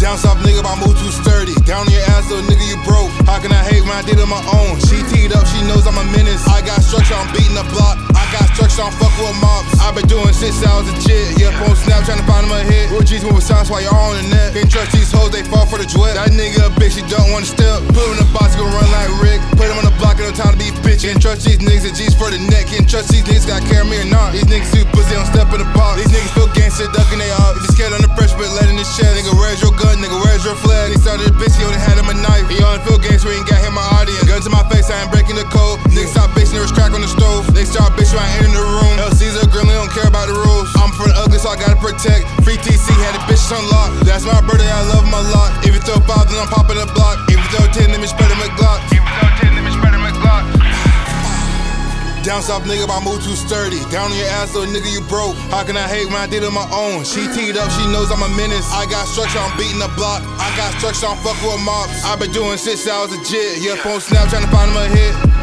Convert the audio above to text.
Down south nigga, I move too sturdy. Down on your ass, little nigga, you broke. How can I hate when I did it on my own? She teed up, she knows I'm a menace. I got structure, I'm beating the block. I got structure, I'm fucking with mobs. I been doing shit since I was a kid. Yeah, on Snap trying to find him a hit. Real G's moving signs while you're on the net. Can't trust these hoes, they fall for the drip. That nigga a bitch, he don't wanna step. Put him in the box, gon' run like Rick. Put him on the block, ain't no time to be bitch. Can't trust these niggas, and G's for the neck. Can't trust these niggas, got carry me or not. These niggas too pussy, don't step in the box. These niggas feel gangster, ducking they up. If you scared under pressure, but letting this shit. Nigga, where's your gun? Nigga, where's your flag? He started a bitch, he only had him a knife. He only feel gangster, he ain't got him my audience. Gun to my face, I ain't breaking the code. Niggas stop bitching, there was crack on the stove. They start bitching when I enter the room. Cesar Grimley don't care about the rules. I'm for the ugly, so I gotta protect. Free TC had the bitches unlocked. That's my birthday, I love my lot. If you throw 5, then I'm popping the block. If you throw 10, then me spread him a Glock. If you throw 10, then me spread him a Glock. Down south nigga, I move too sturdy. Down on your ass, little nigga, you broke. How can I hate when I did it on my own? She teed up, she knows I'm a menace. I got structure, I'm beating the block. I got structure, I'm fucking with mobs. I been doing shit since I was a kid. Yeah, on Snap trying to find him a hit.